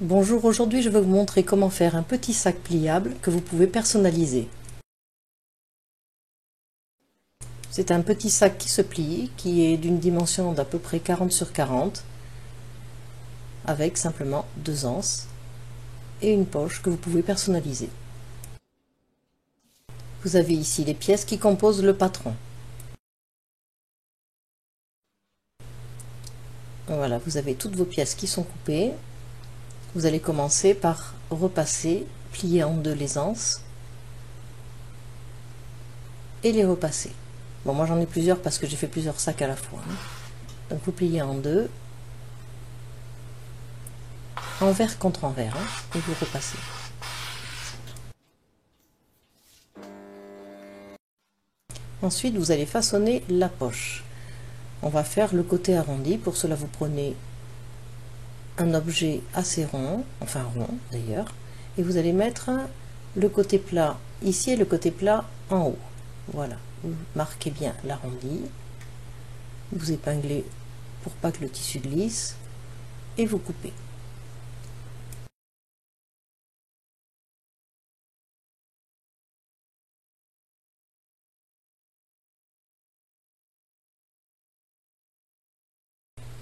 Bonjour, aujourd'hui je vais vous montrer comment faire un petit sac pliable que vous pouvez personnaliser. C'est un petit sac qui se plie, qui est d'une dimension d'à peu près 40 sur 40, avec simplement 2 anses et une poche que vous pouvez personnaliser. Vous avez ici les pièces qui composent le patron. Voilà, vous avez toutes vos pièces qui sont coupées. Vous allez commencer par repasser, plier en deux les anses et les repasser. Bon, moi j'en ai plusieurs parce que j'ai fait plusieurs sacs à la fois. Donc vous pliez en deux, envers contre envers, et vous repassez. Ensuite, vous allez façonner la poche. On va faire le côté arrondi. Pour cela, vous prenez un objet assez rond, enfin rond d'ailleurs, et vous allez mettre le côté plat ici et le côté plat en haut. Voilà, vous marquez bien l'arrondi, vous épinglez pour pas que le tissu glisse, et vous coupez.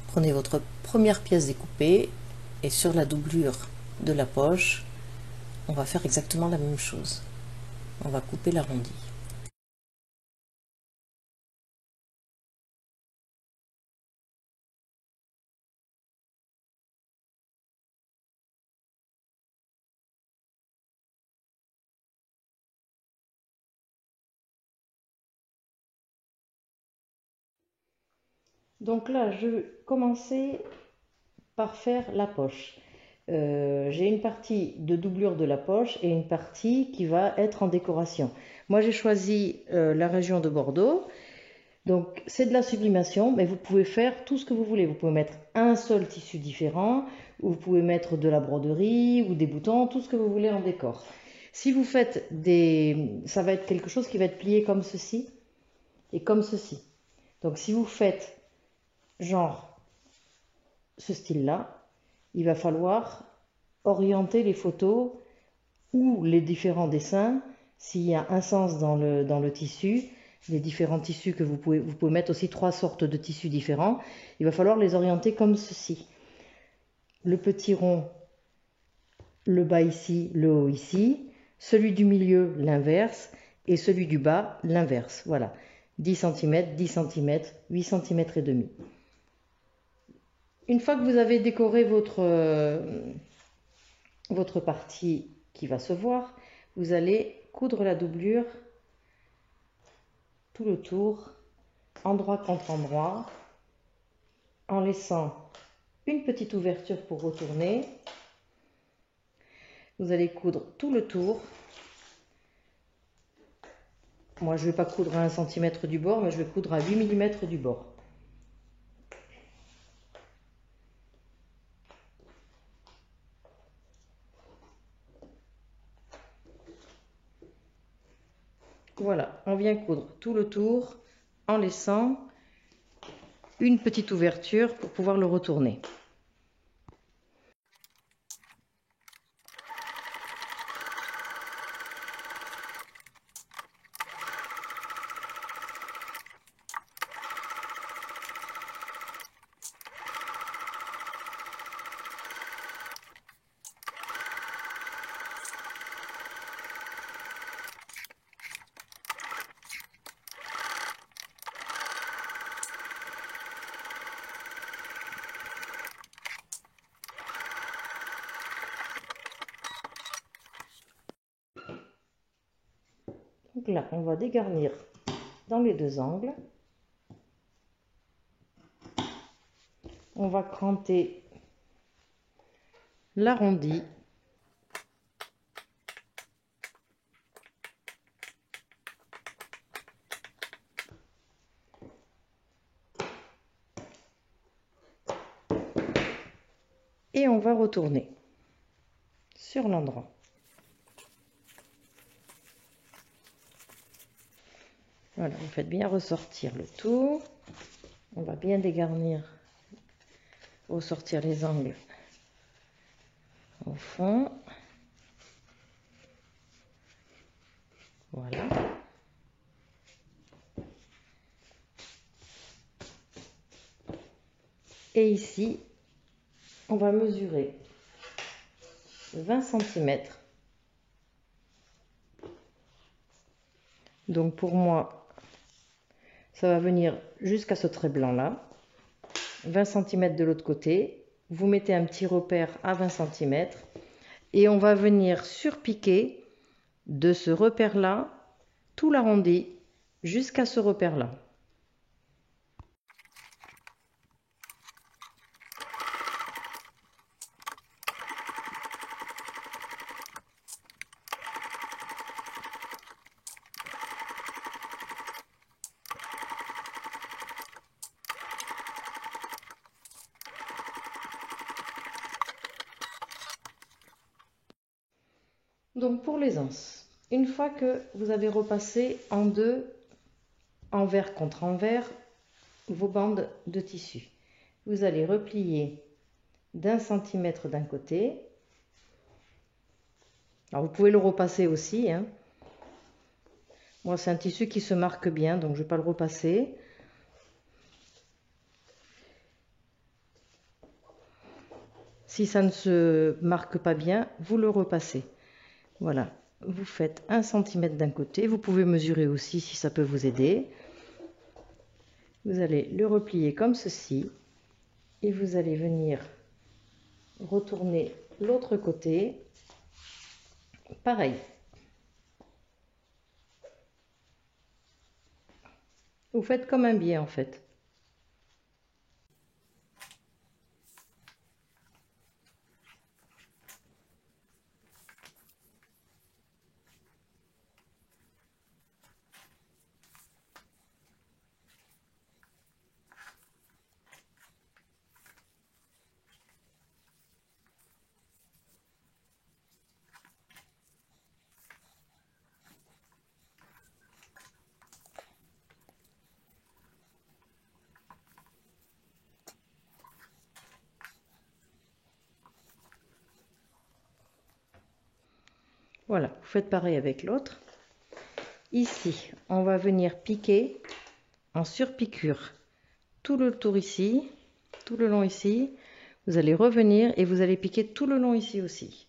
Prenez votre première pièce découpée et sur la doublure de la poche, on va faire exactement la même chose. On va couper l'arrondi. Donc là, je vais commencer par faire la poche. J'ai une partie de doublure de la poche et une partie qui va être en décoration. Moi, j'ai choisi la région de Bordeaux. Donc, c'est de la sublimation, mais vous pouvez faire tout ce que vous voulez. Vous pouvez mettre un seul tissu différent, ou vous pouvez mettre de la broderie ou des boutons, tout ce que vous voulez en décor. Si vous faites ça va être quelque chose qui va être plié comme ceci et comme ceci. Donc, si vous faites genre ce style-là, il va falloir orienter les photos ou les différents dessins s'il y a un sens dans le tissu, les différents tissus que vous pouvez mettre aussi 3 sortes de tissus différents, il va falloir les orienter comme ceci. Le petit rond, le bas ici, le haut ici, celui du milieu l'inverse et celui du bas l'inverse. Voilà, 10 cm, 10 cm, 8 cm et demi. Une fois que vous avez décoré votre partie qui va se voir, vous allez coudre la doublure tout le tour, endroit contre endroit, en laissant une petite ouverture pour retourner. Vous allez coudre tout le tour. Moi, je ne vais pas coudre à 1 cm du bord, mais je vais coudre à 8 mm du bord. Voilà, on vient coudre tout le tour en laissant une petite ouverture pour pouvoir le retourner. Donc là, on va dégarnir dans les deux angles. On va cranter l'arrondi. Et on va retourner sur l'endroit. Voilà, vous faites bien ressortir le tout. On va bien dégarnir, ressortir les angles au fond. Voilà. Et ici, on va mesurer 20 cm. Donc pour moi, ça va venir jusqu'à ce trait blanc là. 20 cm de l'autre côté. Vous mettez un petit repère à 20 cm. Et on va venir surpiquer de ce repère là, tout l'arrondi jusqu'à ce repère là. Donc pour les anses, une fois que vous avez repassé en deux, envers contre envers, vos bandes de tissu, vous allez replier d'1 centimètre d'un côté. Alors vous pouvez le repasser aussi, hein. Moi c'est un tissu qui se marque bien, donc je ne vais pas le repasser. Si ça ne se marque pas bien, vous le repassez. Voilà, vous faites 1 cm d'un côté, vous pouvez mesurer aussi si ça peut vous aider. Vous allez le replier comme ceci et vous allez venir retourner l'autre côté. Pareil. Vous faites comme un biais en fait. Voilà, vous faites pareil avec l'autre. Ici, on va venir piquer en surpiqûre tout le tour ici, tout le long ici. Vous allez revenir et vous allez piquer tout le long ici aussi.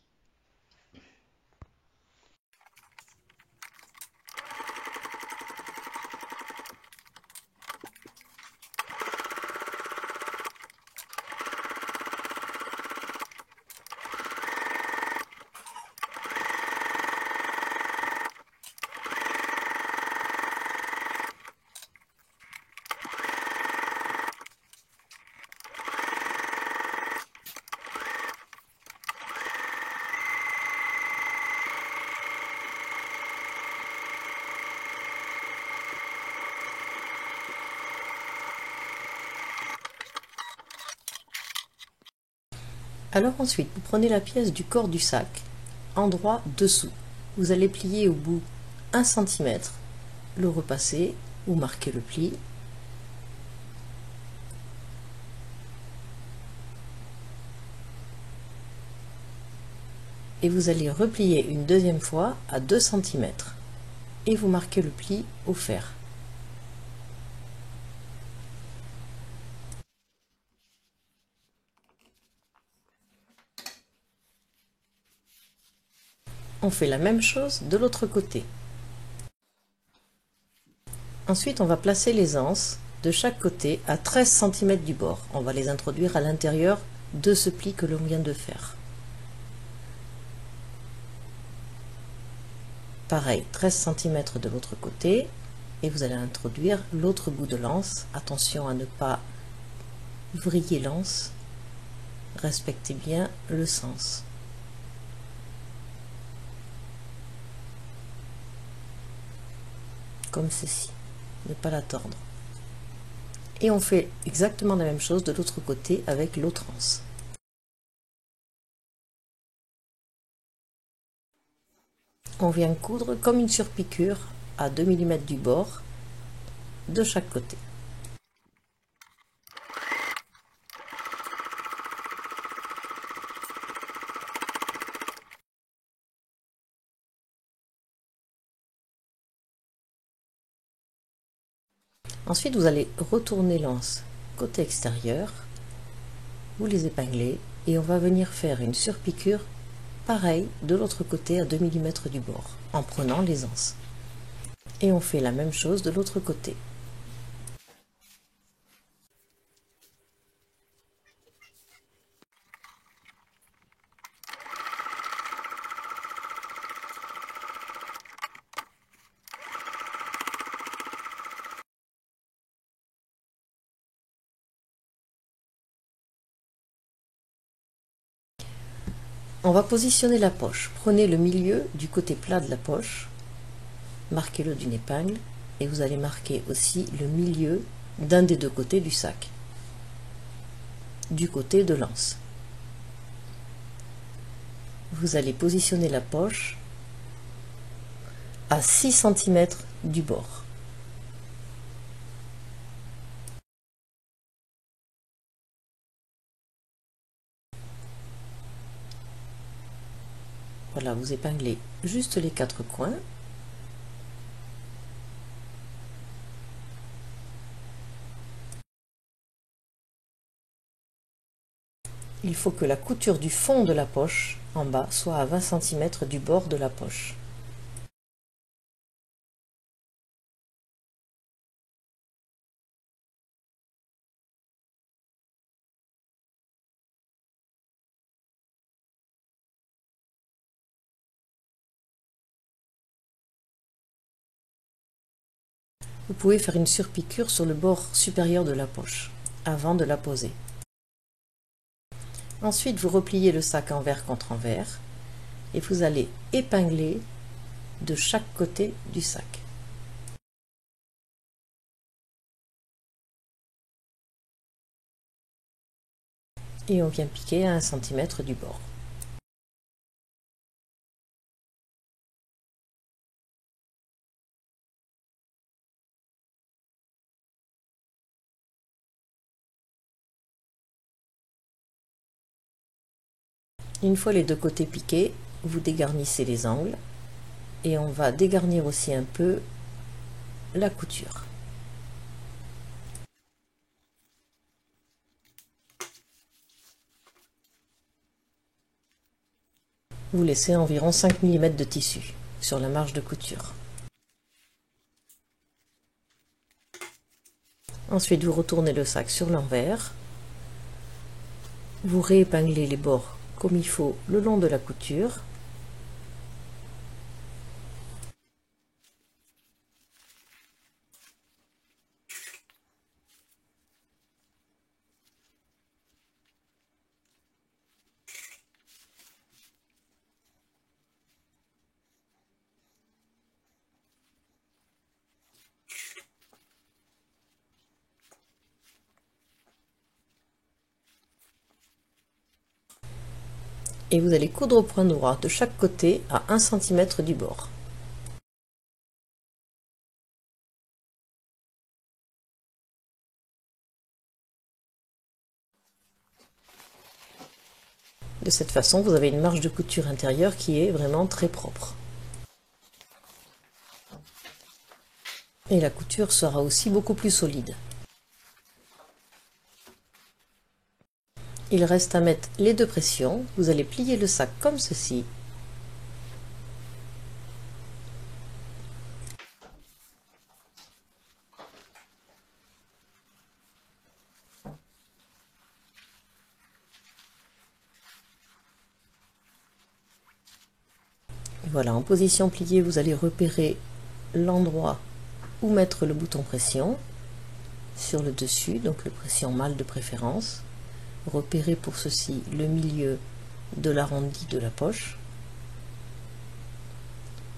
Alors ensuite, vous prenez la pièce du corps du sac, endroit dessous. Vous allez plier au bout 1 cm, le repasser, ou marquer le pli. Et vous allez replier une deuxième fois à 2 cm. Et vous marquez le pli au fer. On fait la même chose de l'autre côté. Ensuite, on va placer les anses de chaque côté à 13 cm du bord. On va les introduire à l'intérieur de ce pli que l'on vient de faire. Pareil, 13 cm de l'autre côté. Et vous allez introduire l'autre bout de l'anse. Attention à ne pas vriller l'anse. Respectez bien le sens. Comme ceci, ne pas la tordre. Et on fait exactement la même chose de l'autre côté avec l'autre anse. On vient coudre comme une surpiqûre à 2 mm du bord de chaque côté. Ensuite, vous allez retourner l'anse côté extérieur, vous les épinglez et on va venir faire une surpiqûre pareil de l'autre côté à 2 mm du bord en prenant les anses. Et on fait la même chose de l'autre côté. On va positionner la poche. Prenez le milieu du côté plat de la poche, marquez-le d'une épingle et vous allez marquer aussi le milieu d'un des deux côtés du sac, du côté de l'anse. Vous allez positionner la poche à 6 cm du bord. Voilà, vous épinglez juste les 4 coins. Il faut que la couture du fond de la poche en bas soit à 20 cm du bord de la poche. Vous pouvez faire une surpiqûre sur le bord supérieur de la poche avant de la poser. Ensuite, vous repliez le sac envers contre envers et vous allez épingler de chaque côté du sac. Et on vient piquer à 1 cm du bord. Une fois les deux côtés piqués, vous dégarnissez les angles et on va dégarnir aussi un peu la couture. Vous laissez environ 5 mm de tissu sur la marge de couture. Ensuite, vous retournez le sac sur l'envers. Vous réépinglez les bords comme il faut le long de la couture. Et vous allez coudre au point droit de chaque côté à 1 cm du bord. De cette façon, vous avez une marge de couture intérieure qui est vraiment très propre. Et la couture sera aussi beaucoup plus solide. Il reste à mettre les deux pressions. Vous allez plier le sac comme ceci. Voilà, en position pliée, vous allez repérer l'endroit où mettre le bouton pression sur le dessus, donc le pression mâle de préférence. Repérez pour ceci le milieu de l'arrondi de la poche.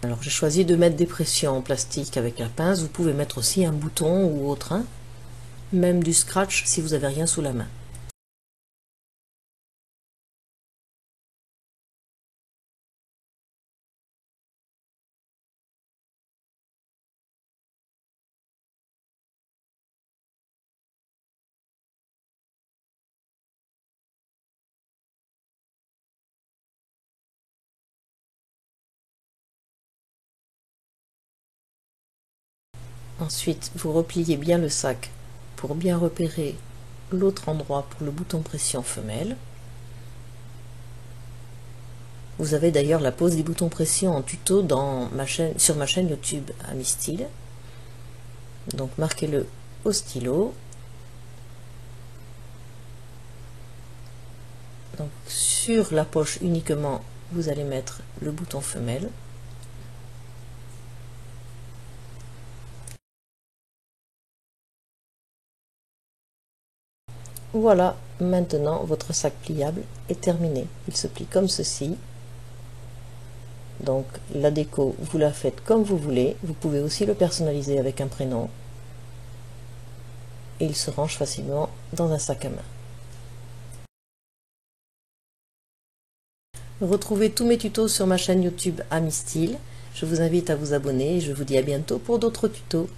Alors j'ai choisi de mettre des pressions en plastique avec la pince. Vous pouvez mettre aussi un bouton ou autre, hein, même du scratch si vous n'avez rien sous la main. Ensuite, vous repliez bien le sac pour bien repérer l'autre endroit pour le bouton pression femelle. Vous avez d'ailleurs la pose des boutons pression en tuto sur ma chaîne YouTube Amistyle. Donc marquez-le au stylo. Donc sur la poche uniquement, vous allez mettre le bouton femelle. Voilà, maintenant votre sac pliable est terminé. Il se plie comme ceci. Donc la déco, vous la faites comme vous voulez. Vous pouvez aussi le personnaliser avec un prénom. Et il se range facilement dans un sac à main. Retrouvez tous mes tutos sur ma chaîne YouTube Amistyle. Je vous invite à vous abonner et je vous dis à bientôt pour d'autres tutos.